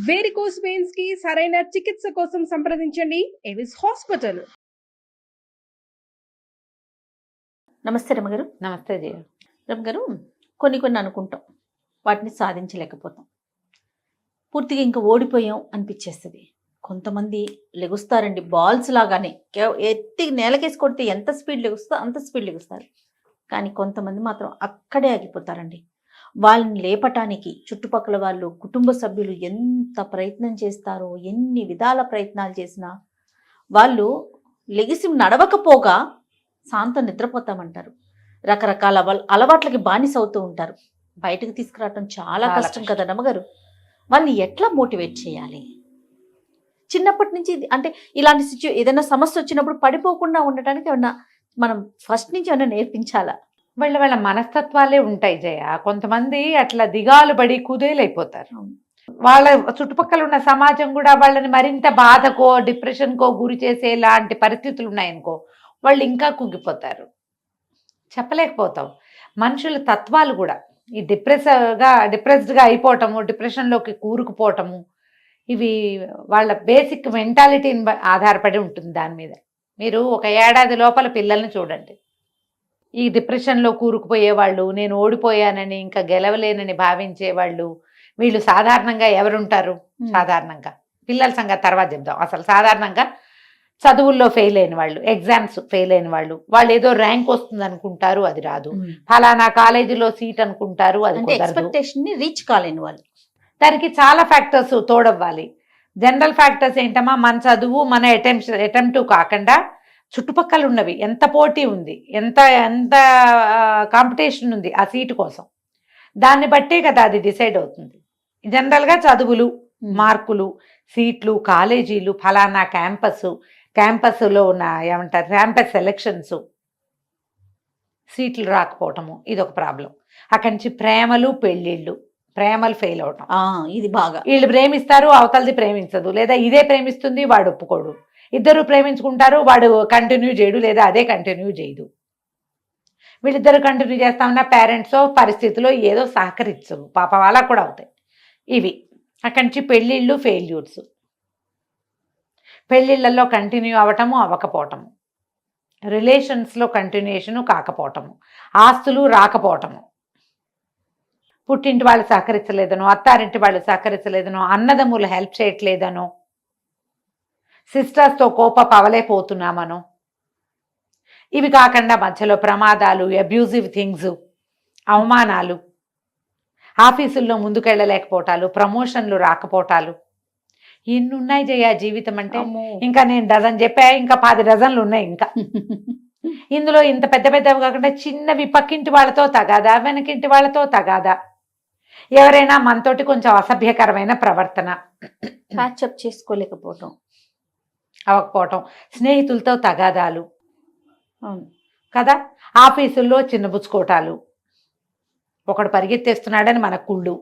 Varicose veins కి సరైన చికిత్స కోసం సంప్రదించండి ఎవిస్ హాస్పిటల్. నమస్తే రమగారు. నమస్తే జయ. రమగారు, కొన్ని అనుకుంటాం, వాటిని సాధించలేకపోతాం, పూర్తిగా ఇంకా ఓడిపోయాం అనిపించేస్తుంది. కొంతమంది లెగుస్తారండి బాల్స్ లాగానే, ఎత్తి నేలకేసి కొడితే ఎంత స్పీడ్ లెగుస్తుందో అంత స్పీడ్ లెగుస్తారు. కానీ కొంతమంది మాత్రం అక్కడే ఆగిపోతారండి. వాళ్ళని లేపటానికి చుట్టుపక్కల వాళ్ళు, కుటుంబ సభ్యులు ఎంత ప్రయత్నం చేస్తారో, ఎన్ని విధాల ప్రయత్నాలు చేసినా వాళ్ళు లెగిసి నడవకపోగా శాంతం నిద్రపోతామంటారు. రకరకాల అలవాట్లకి బానిస అవుతూ ఉంటారు. బయటకు తీసుకురావటం చాలా కష్టం కదా రమగారు. వాళ్ళని ఎట్లా మోటివేట్ చేయాలి? చిన్నప్పటి నుంచి అంటే ఇలాంటి ఏదైనా సమస్య వచ్చినప్పుడు పడిపోకుండా ఉండటానికి ఏమన్నా మనం ఫస్ట్ నుంచి ఏమన్నా నేర్పించాలా? వాళ్ళ మనస్తత్వాలే ఉంటాయి జయ. కొంతమంది అట్లా దిగాలు పడి కుదేలైపోతారు. వాళ్ళ చుట్టుపక్కల ఉన్న సమాజం కూడా వాళ్ళని మరింత బాధకో డిప్రెషన్కో గురి చేసే లాంటి పరిస్థితులు ఉన్నాయనుకో, వాళ్ళు ఇంకా కుంగిపోతారు. చెప్పలేకపోతాం. మనుషుల తత్వాలు కూడా ఈ డిప్రెస్డ్గా అయిపోవటము, డిప్రెషన్లోకి కూరుకుపోవటము, ఇవి వాళ్ళ బేసిక్ మెంటాలిటీని ఆధారపడి ఉంటుంది. దాని మీద మీరు ఒక ఏడాది లోపల పిల్లల్ని చూడండి, ఈ డిప్రెషన్లో కూరుకుపోయేవాళ్ళు, నేను ఓడిపోయానని ఇంకా గెలవలేనని భావించేవాళ్ళు, వీళ్ళు సాధారణంగా ఎవరుంటారు? సాధారణంగా పిల్లల సంగతి తర్వాత చెప్దాం. అసలు సాధారణంగా చదువుల్లో ఫెయిల్ అయిన వాళ్ళు, ఎగ్జామ్స్ ఫెయిల్ అయిన వాళ్ళు, వాళ్ళు ఏదో ర్యాంక్ వస్తుంది అనుకుంటారు, అది రాదు. ఫలానా కాలేజీలో సీట్ అనుకుంటారు, అది ఎక్స్పెక్టేషన్ ని రీచ్ కాలేని వాళ్ళు. దానికి చాలా ఫ్యాక్టర్స్ తోడవ్వాలి. జనరల్ ఫ్యాక్టర్స్ ఏంటమ్మా, మన చదువు, మన అటెంప్ట్ కాకుండా చుట్టుపక్కల ఉన్నవి, ఎంత పోటీ ఉంది, ఎంత ఎంత కాంపిటీషన్ ఉంది ఆ సీటు కోసం, దాన్ని బట్టే కదా అది డిసైడ్ అవుతుంది. జనరల్గా చదువులు, మార్కులు, సీట్లు, కాలేజీలు, ఫలానా క్యాంపస్లో ఉన్న ఏమంటారు క్యాంపస్ సెలక్షన్స్, సీట్లు రాకపోవటము, ఇదొక ప్రాబ్లం. అక్కడి నుంచి ప్రేమలు, పెళ్ళిళ్ళు, ప్రేమలు ఫెయిల్ అవటం. ఇది బాగా, వీళ్ళు ప్రేమిస్తారు, అవతలది ప్రేమించదు, లేదా ఇదే ప్రేమిస్తుంది, వాడు ఒప్పుకోడు. ఇద్దరు ప్రేమించుకుంటారు, వాడు కంటిన్యూ చేయడు, లేదా అదే కంటిన్యూ చేయదు. వీళ్ళిద్దరు కంటిన్యూ చేస్తామన్నా పేరెంట్స్ పరిస్థితుల్లో ఏదో సహకరించవు, పాప వాళ్ళకు కూడా అవుతాయి ఇవి. అక్కడి నుంచి పెళ్ళిళ్ళు, ఫెయిల్యూర్స్, పెళ్ళిళ్ళల్లో కంటిన్యూ అవ్వటము, అవ్వకపోవటము, రిలేషన్స్లో కంటిన్యూషను కాకపోవటము, ఆస్తులు రాకపోవటము, పుట్టింటి వాళ్ళు సహకరించలేదనో, అత్తారింటి వాళ్ళు సహకరించలేదనో, అన్నదమ్ములు హెల్ప్ చేయట్లేదనో, సిస్టర్స్తో పవలేపోతున్నామనో, ఇవి కాకుండా మధ్యలో ప్రమాదాలు, అబ్యూజివ్ థింగ్స్, అవమానాలు, ఆఫీసుల్లో ముందుకెళ్ళలేకపోవటాలు, ప్రమోషన్లు రాకపోవటాలు, ఎన్ని ఉన్నాయి జయ జీవితం అంటే. ఇంకా నేను డజన్ చెప్పా, ఇంకా 10 డజన్లు ఉన్నాయి ఇంకా. ఇందులో ఇంత పెద్ద పెద్దవి కాకుండా చిన్నవి, పక్కింటి వాళ్ళతో తగాదా, వెనకింటి వాళ్ళతో తగాదా, ఎవరైనా మనతోటి కొంచెం అసభ్యకరమైన ప్రవర్తన, ప్యాచప్ చేసుకోలేకపోవటం, అవ్వకపోవటం, స్నేహితులతో తగాదాలు కదా, ఆఫీసుల్లో చిన్నబుచ్చుకోటాలు, ఒకడు పరిగెత్తేస్తున్నాడని మన కుళ్ళు,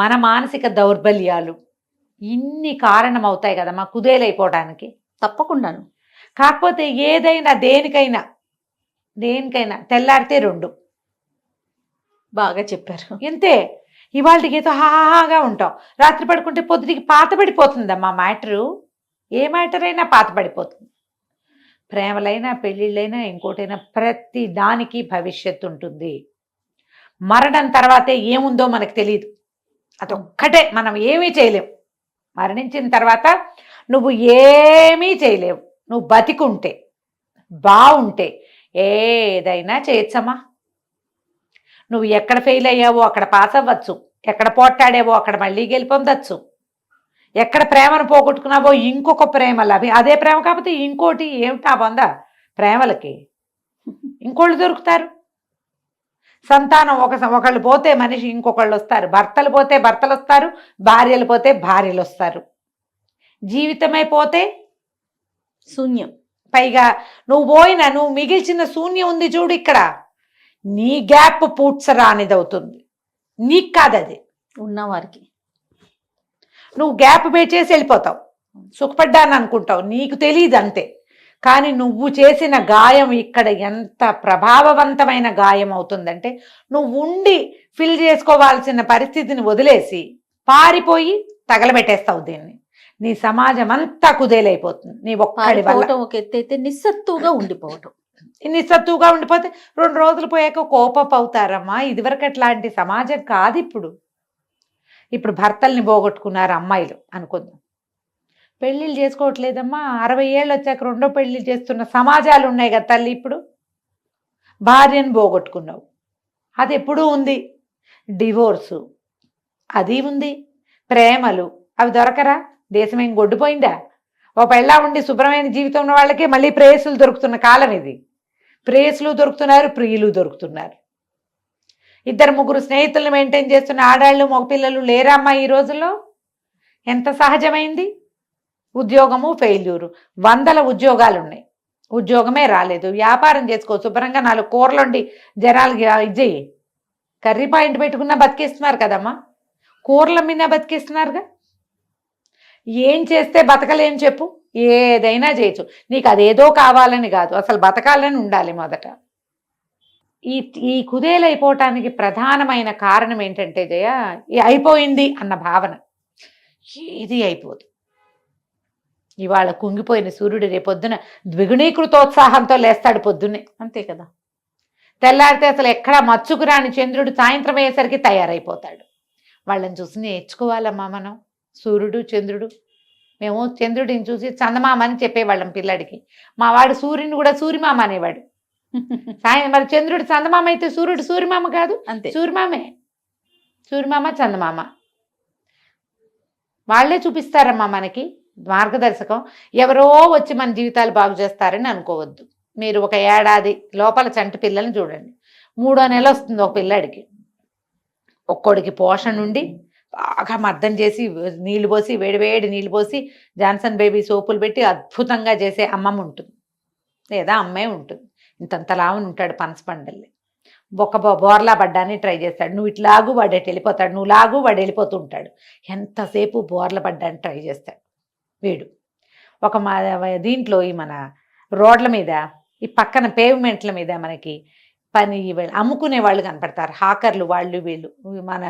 మన మానసిక దౌర్బల్యాలు, ఇన్ని కారణం అవుతాయి కదమ్మా కుదేలైపోవడానికి. తప్పకుండాను. కాకపోతే ఏదైనా దేనికైనా తెల్లారితే 2. బాగా చెప్పారు. ఇంతే. ఇవాళకి ఏదో హాహాగా ఉంటాం, రాత్రి పడుకుంటే పొద్దుటికి పాత పడిపోతుందమ్మా మ్యాటరు. ఏ మ్యాటర్ అయినా పాత పడిపోతుంది. ప్రేమలైనా, పెళ్ళిళ్ళైనా, ఇంకోటైనా, ప్రతి దానికి భవిష్యత్తు ఉంటుంది. మరణం తర్వాతే ఏముందో మనకు తెలియదు, అదొక్కటే మనం ఏమీ చేయలేం. మరణించిన తర్వాత నువ్వు ఏమీ చేయలేవు. నువ్వు బతికుంటే, బాగుంటే ఏదైనా చేయొచ్చమ్మా. నువ్వు ఎక్కడ ఫెయిల్ అయ్యావో అక్కడ పాస్ అవ్వచ్చు, ఎక్కడ పోట్లాడావో అక్కడ మళ్ళీ గెలుపొందొచ్చు, ఎక్కడ ప్రేమను పోగొట్టుకున్నావో ఇంకొక ప్రేమ అదే ప్రేమ కాకపోతే ఇంకోటి, ఏమిటా పొందా ప్రేమలకి, ఇంకోళ్ళు దొరుకుతారు. సంతానం ఒకళ్ళు పోతే మనిషి ఇంకొకళ్ళు వస్తారు, భర్తలు పోతే భర్తలు వస్తారు, భార్యలు పోతే భార్యలు వస్తారు. జీవితమే పోతే శూన్యం. పైగా నువ్వు మిగిల్చిన శూన్యం ఉంది చూడు, ఇక్కడ నీ గ్యాప్ పూడ్చరా అనేది అవుతుంది. నీకు కాదది, ఉన్నవారికి. నువ్వు గ్యాప్ చేసి వెళ్ళిపోతావు, సుఖపడ్డాను అనుకుంటావు, నీకు తెలియదు అంతే. కానీ నువ్వు చేసిన గాయం ఇక్కడ ఎంత ప్రభావవంతమైన గాయం అవుతుందంటే, నువ్వు ఉండి ఫిల్ చేసుకోవాల్సిన పరిస్థితిని వదిలేసి పారిపోయి తగలబెట్టేస్తావు దీన్ని. నీ సమాజం అంతా కుదేలైపోతుంది నీ ఒక్కడి వల్ల. పారిపోవటం ఒక ఎత్తు అయితే నిస్సత్తుగా ఉండిపోవటం. నిస్సత్తుగా ఉండిపోతే 2 రోజులు పోయాక కోపపు అవుతారమ్మా. ఇదివరకు అట్లాంటి సమాజం కాదు ఇప్పుడు. ఇప్పుడు భర్తల్ని పోగొట్టుకున్నారు అమ్మాయిలు అనుకుందాం. పెళ్ళిళ్ళు చేసుకోవట్లేదమ్మా. 60 ఏళ్ళు వచ్చాక రెండో పెళ్లి చేస్తున్న సమాజాలు ఉన్నాయి కదా తల్లి. ఇప్పుడు భార్యను పోగొట్టుకున్నావు, అది ఎప్పుడూ ఉంది. డివోర్సు అది ఉంది. ప్రేమలు అవి దొరకరా? దేశం ఏం గొడ్డుపోయిందా? ఓ పెళ్ళా ఉండి శుభ్రమైన జీవితం ఉన్న వాళ్ళకి మళ్ళీ ప్రేయసులు దొరుకుతున్న కాలం ఇది. ప్రేయసులు దొరుకుతున్నారు, ప్రియులు దొరుకుతున్నారు. 2-3 స్నేహితులను మెయింటైన్ చేస్తున్న ఆడాళ్ళు మగపిల్లలు లేరమ్మా ఈ రోజుల్లో. ఎంత సహజమైంది. ఉద్యోగము ఫెయిల్యూరు. 100 ఉద్యోగాలు ఉన్నాయి, ఉద్యోగమే రాలేదు. వ్యాపారం చేసుకో, శుభ్రంగా 4 కూరలు వండి జనాలకి ఇచ్చేయి. కర్రీ పాయింట్ పెట్టుకున్నా బతికిస్తున్నారు కదమ్మా. కూరల మీద బతికిస్తున్నారుగా. ఏం చేస్తే బతకలేని చెప్పు? ఏదైనా చేయొచ్చు. నీకు అదేదో కావాలని కాదు, అసలు బతకాలని ఉండాలి మొదట. ఈ కుదేలైపోవటానికి ప్రధానమైన కారణం ఏంటంటే జయ, అయిపోయింది అన్న భావన. ఏది అయిపోదు. ఇవాళ కుంగిపోయిన సూర్యుడు రేపొద్దున ద్విగుణీకృతోత్సాహంతో లేస్తాడు పొద్దున్నే. అంతే కదా. తెల్లారితే అసలు ఎక్కడా మచ్చుకురాని చంద్రుడు సాయంత్రం అయ్యేసరికి తయారైపోతాడు. వాళ్ళని చూసి నేర్చుకోవాలమ్మా మనం. సూర్యుడు చంద్రుడు. మేము చంద్రుడిని చూసి చందమామ అని చెప్పేవాళ్ళం పిల్లాడికి. మా వాడు సూర్యుని కూడా సూర్యమామ అనేవాడు. మరి చంద్రుడు చందమామ అయితే సూర్యుడు సూర్యమామ కాదు. అంతే, సూర్యమామే. సూర్యమామ చందమామ వాళ్ళే చూపిస్తారమ్మా మనకి మార్గదర్శకం. ఎవరో వచ్చి మన జీవితాలు బాగు చేస్తారని అనుకోవద్దు. మీరు ఒక ఏడాది లోపల చంటి పిల్లల్ని చూడండి. 3వ నెల వస్తుంది ఒక పిల్లాడికి. ఒక్కోడికి పోషణ ఉండి బాగా మర్దం చేసి నీళ్లు పోసి వేడివేడి నీళ్లు పోసి జాన్సన్ బేబీ సోపులు పెట్టి అద్భుతంగా చేసే అమ్మమ్మ ఉంటుంది, లేదా అమ్మే ఉంటుంది. ఇంతంతలావుని ఉంటాడు పనస పండల్ని. ఒక బోర్లా పడ్డాన్ని ట్రై చేస్తాడు. నువ్వు ఇట్లాగు వాడు ఎటు వెళ్ళిపోతాడు, నువ్వు లాగు వాడు వెళ్ళిపోతూ ఉంటాడు. ఎంతసేపు బోర్ల పడ్డాన్ని ట్రై చేస్తాడు వీడు. ఒక దీంట్లో ఈ మన రోడ్ల మీద ఈ పక్కన పేవ్మెంట్ల మీద మనకి పని అమ్ముకునే వాళ్ళు కనపడతారు, హాకర్లు. వాళ్ళు వీళ్ళు మన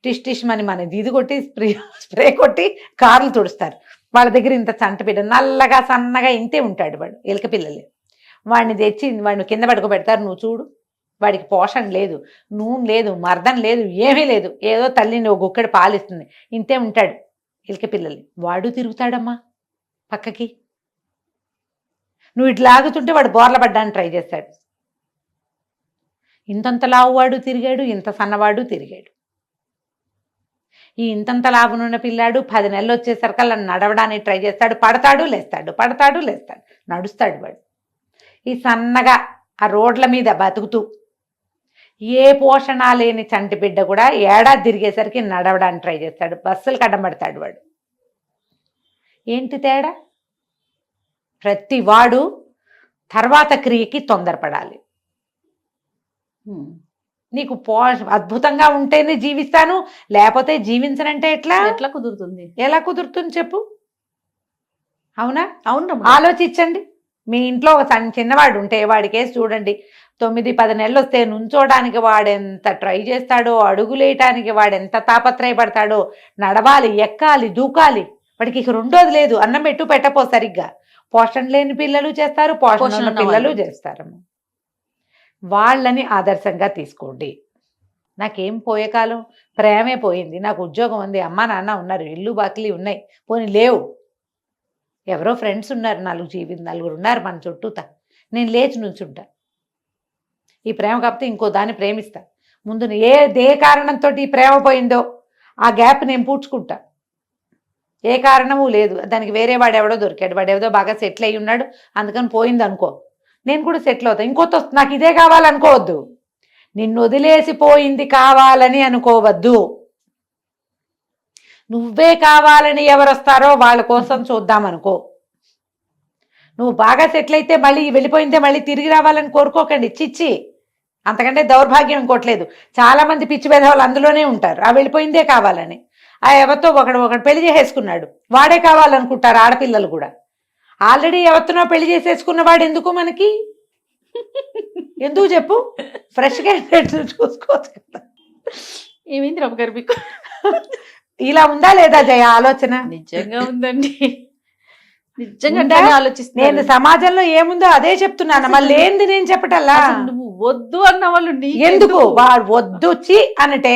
టిష్ మని మన ఇది కొట్టి స్ప్రే కొట్టి కార్లు తుడుస్తారు. వాళ్ళ దగ్గర ఇంత చంట బిడ్డ నల్లగా సన్నగా ఇంతే ఉంటాడు వాడు, ఎలక పిల్లలే. వాడిని తెచ్చి వాడిని కింద పడుకోబెడతారు. నువ్వు చూడు, వాడికి పోషణ లేదు, నూనె లేదు, మర్దం లేదు, ఏమీ లేదు. ఏదో తల్లిని ఒక గుక్కడి పాలిస్తుంది, ఇంతే ఉంటాడు ఎలక పిల్లల్ని. వాడు తిరుగుతాడమ్మా పక్కకి. నువ్వు ఇట్లా ఆగుతుంటే వాడు బోర్ల పడ్డానికి ట్రై చేస్తాడు. ఇంతంత లావువాడు తిరిగాడు, ఇంత సన్నవాడు తిరిగాడు. ఈ ఇంతంత లాభనున్న పిల్లాడు 10 నెలలు వచ్చేసరికల్లా నడవడానికి ట్రై చేస్తాడు. పడతాడు లేస్తాడు, పడతాడు లేస్తాడు, నడుస్తాడు వాడు. ఈ సన్నగా ఆ రోడ్ల మీద బతుకుతూ ఏ పోషణ లేని చంటి బిడ్డ కూడా ఏడాది తిరిగేసరికి నడవడానికి ట్రై చేస్తాడు. బస్సులకు అడ్డం పడతాడు వాడు. ఏంటి తేడా? ప్రతి వాడు తర్వాత క్రియకి తొందరపడాలి. నీకు అద్భుతంగా ఉంటేనే జీవిస్తాను, లేకపోతే జీవించనంటే ఎట్లా కుదురుతుంది? ఎలా కుదురుతుంది చెప్పు? అవునా? అవును. ఆలోచించండి. మీ ఇంట్లో ఒక చిన్నవాడు ఉంటే వాడికేసి చూడండి. 9-10 నెలలు వస్తే నుంచోడానికి వాడెంత ట్రై చేస్తాడో, అడుగులేయటానికి వాడెంత తాపత్రయపడతాడో. నడవాలి, ఎక్కాలి, దూకాలి. వాడికి ఇక రెండోది లేదు. అన్నం పెట్టు పెట్టపో సరిగ్గా. పోషణ లేని పిల్లలు చేస్తారు, పోషణ ఉన్న పిల్లలు చేస్తారు. వాళ్ళని ఆదర్శంగా తీసుకోండి. నాకేం పోయే కాలం, ప్రేమే పోయింది. నాకు ఉద్యోగం ఉంది, అమ్మ నాన్న ఉన్నారు, ఇల్లు బాకిలి ఉన్నాయి, పోనీ లేవు. ఎవరో ఫ్రెండ్స్ ఉన్నారు, 4 ఉన్నారు మన చుట్టూతా. నేను లేచి నుంచుంటా. ఈ ప్రేమ కాకపోతే ఇంకో దాన్ని ప్రేమిస్తా. ముందు ఏ కారణంతో ఈ ప్రేమ పోయిందో ఆ గ్యాప్ నేను పూడ్చుకుంటా. ఏ కారణము లేదు, దానికి వేరే వాడు ఎవడో దొరికాడు, వాడు ఎవడో బాగా సెటిల్ అయ్యి ఉన్నాడు, అందుకని పోయింది అనుకో. నేను కూడా సెటిల్ అవుతా. ఇంకోటి వస్తుంది, నాకు ఇదే కావాలనుకోవద్దు. నిన్ను వదిలేసిపోయింది కావాలని అనుకోవద్దు. నువ్వే కావాలని ఎవరు వస్తారో వాళ్ళ కోసం చూద్దామనుకో. నువ్వు బాగా సెటిల్ అయితే మళ్ళీ వెళ్ళిపోయిందే మళ్ళీ తిరిగి రావాలని కోరుకోకండి. చిచ్చి, అంతకంటే దౌర్భాగ్యం ఇంకోట్లేదు. చాలా మంది పిచ్చి భేదవాళ్ళు అందులోనే ఉంటారు. ఆ వెళ్ళిపోయిందే కావాలని. ఆ ఎవరితో ఒకడు పెళ్లి చేసేసుకున్నాడు, వాడే కావాలనుకుంటారు ఆడపిల్లలు కూడా. ఆల్రెడీ ఎవరితోనో పెళ్లి చేసేసుకున్నవాడు ఎందుకు మనకి? ఎందుకు చెప్పు? ఫ్రెష్గా చూసుకోవచ్చు కదా. ఏమైంది రమ్మ గారు మీకు? ఇలా ఉందా లేదా జయ ఆలోచన? నిజంగా ఉందండి. నిజంగా ఉందా? అట్లానే నేను ఆలోచిస్తున్నాను. సమాజంలో ఏముందో అదే చెప్తున్నాను. అసలు మళ్ళీ ఏంది నేను చెప్పటల్లా? అసలు నువ్వు వద్దు అన్న వాళ్ళు ఎందుకు వాడు వద్దు చి అనటే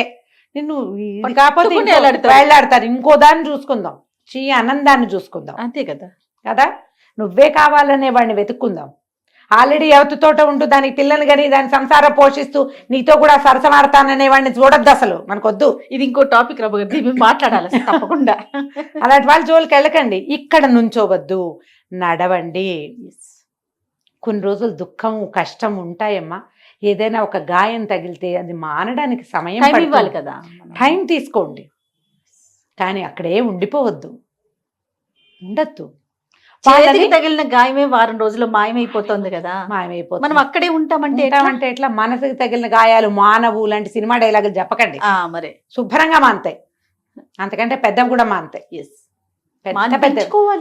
నిన్ను ఇది కాకపోతే పట్టుకుని ఇంకో వేలాడతారు. వేలాడతారు. ఇంకో దాన్ని చూసుకుందాం, చీ ఆనందాన్ని చూసుకుందాం అంతే కదా. కదా. నువ్వే కావాలనే వాడిని వెతుక్కుందాం. ఆల్రెడీ ఎవరితోట ఉంటూ దానికి పిల్లలు కానీ దాని సంసారం పోషిస్తూ నీతో కూడా సరసమాడతాననే వాడిని చూడొద్దు అసలు, మనకొద్దు. ఇది ఇంకో టాపిక్ రాబోతుంది, మేము మాట్లాడాలి అసలు తప్పకుండా. అలాంటి వాళ్ళ జోలికి వెళ్ళకండి. ఇక్కడ నుంచోవద్దు, నడవండి. కొన్ని రోజులు దుఃఖం కష్టం ఉంటాయమ్మా. ఏదైనా ఒక గాయం తగిలితే అది మానడానికి సమయం టైం ఇవ్వాలి పడుతుంది. కదా. టైం తీసుకోండి, కానీ అక్కడే ఉండిపోవద్దు, ఉండద్దు. చేతికి తగిలిన గాయమే వారం రోజుల్లో మాయమైపోతుంది కదా. మాయమైపోతుంది. మనం అక్కడే ఉంటామంటే ఎట్లా? అంటే ఎట్లా? మనసుకి తగిలిన గాయాలు మానవు లాంటి సినిమా డైలాగులు చెప్పకండి. మరే శుభ్రంగా మానతాయి, అంతకంటే పెద్ద కూడా మానతాయి.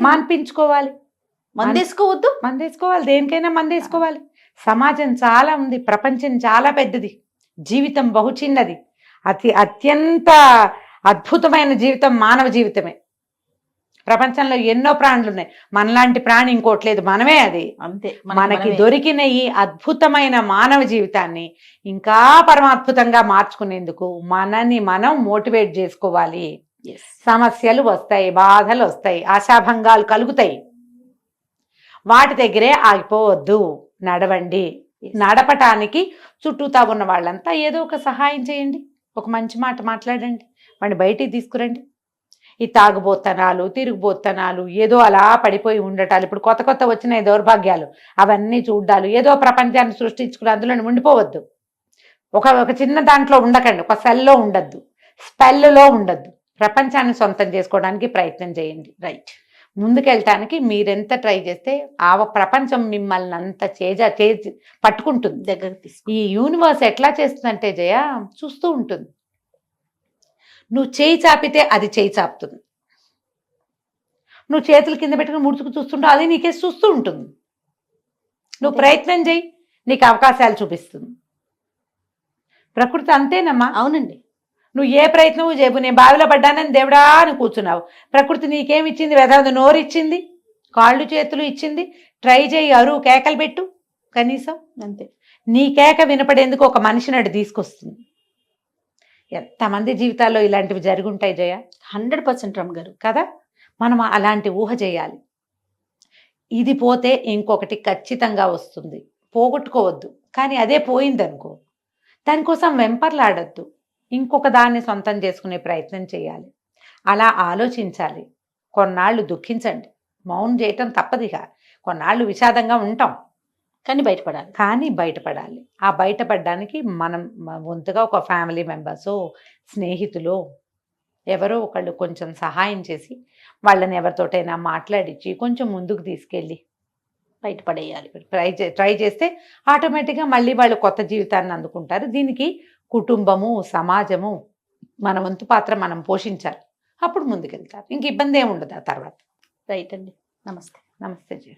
మాన్పించుకోవాలి. మందేసుకోవద్దు, మందేసుకోవాలి, దేనికైనా మందేసుకోవాలి. సమాజం చాలా ఉంది, ప్రపంచం చాలా పెద్దది, జీవితం బహు చిన్నది. అత్యంత అద్భుతమైన జీవితం మానవ జీవితమే. ప్రపంచంలో ఎన్నో ప్రాణులు ఉన్నాయి, మనలాంటి ప్రాణి ఇంకోట్లేదు, మనమే అది. అంతే. మనకి దొరికిన ఈ అద్భుతమైన మానవ జీవితాన్ని ఇంకా పరమాద్భుతంగా మార్చుకునేందుకు మనని మనం మోటివేట్ చేసుకోవాలి. సమస్యలు వస్తాయి, బాధలు వస్తాయి, ఆశాభంగాలు కలుగుతాయి, వాటి దగ్గరే ఆగిపోవద్దు, నడవండి. నడపటానికి చుట్టూతా ఉన్న వాళ్ళంతా ఏదో ఒక సహాయం చేయండి, ఒక మంచి మాట మాట్లాడండి, వాడిని బయటికి తీసుకురండి. ఈ తాగుబోత్తనాలు, తిరుగుబోత్తనాలు, ఏదో అలా పడిపోయి ఉండటాలు, ఇప్పుడు కొత్త కొత్త వచ్చిన దౌర్భాగ్యాలు, అవన్నీ చూడ్డాలు, ఏదో ప్రపంచాన్ని సృష్టించుకుని అందులో ఉండిపోవద్దు. ఒక చిన్న దాంట్లో ఉండకండి, ఒక సెల్లో ఉండద్దు, స్పెల్లో ఉండద్దు. ప్రపంచాన్ని సొంతం చేసుకోవడానికి ప్రయత్నం చేయండి. రైట్. ముందుకెళ్ళటానికి మీరెంత ట్రై చేస్తే ఆ ప్రపంచం మిమ్మల్ని అంత చేసి పట్టుకుంటుంది, దగ్గరకు తీసుకు. ఈ యూనివర్స్ ఎట్లా చేస్తుందంటే జయ, చూస్తూ ఉంటుంది. నువ్వు చేయి చాపితే అది చేయి చాపుతుంది, నువ్వు చేతుల కింద పెట్టుకుని ముడుచుకు చూస్తుంటావు, అది నీకేసి చూస్తూ ఉంటుంది. నువ్వు ప్రయత్నం చేయి, నీకు అవకాశాలు చూపిస్తుంది. ప్రకృతి అంతేనమ్మా. అవునండి. నువ్వు ఏ ప్రయత్నము చేయవు. నేను బావిలో పడ్డానని దేవుడా అని కూర్చున్నావు, ప్రకృతి నీకేమిచ్చింది? వెదవది నోరు ఇచ్చింది, కాళ్ళు చేతులు ఇచ్చింది. ట్రై చేయి, అరువు కేకలు పెట్టు కనీసం. అంతే. నీ కేక వినపడేందుకు ఒక మనిషిని అటు తీసుకొస్తుంది. ఎంతమంది జీవితాల్లో ఇలాంటివి జరుగుంటాయి జయ. 100% రమ్ గారు కదా. మనం అలాంటి ఊహ చేయాలి. ఇది పోతే ఇంకొకటి ఖచ్చితంగా వస్తుంది, పోగొట్టుకోవద్దు. కానీ అదే పోయిందనుకో, దానికోసం వెంపర్లాడద్దు, ఇంకొక దాన్ని సొంతం చేసుకునే ప్రయత్నం చేయాలి. అలా ఆలోచించాలి. కొన్నాళ్ళు దుఃఖించండి, మౌనం చేయటం తప్పదిగా. కొన్నాళ్ళు విషాదంగా ఉంటాం, కానీ బయటపడాలి. ఆ బయటపడడానికి మనం వంతుగా ఒక ఫ్యామిలీ మెంబర్సో, స్నేహితులో ఎవరో ఒకళ్ళు కొంచెం సహాయం చేసి వాళ్ళని ఎవరితోటైనా మాట్లాడించి కొంచెం ముందుకు తీసుకెళ్ళి బయటపడేయాలి. ట్రై చేస్తే ఆటోమేటిక్గా మళ్ళీ వాళ్ళు కొత్త జీవితాన్ని అందుకుంటారు. దీనికి కుటుంబము, సమాజము మన వంతు పాత్ర మనం పోషించాలి. అప్పుడు ముందుకెళ్తారు, ఇంక ఇబ్బంది ఏమి ఉండదు ఆ తర్వాత. రైట్ అండి. నమస్తే. నమస్తే జీ.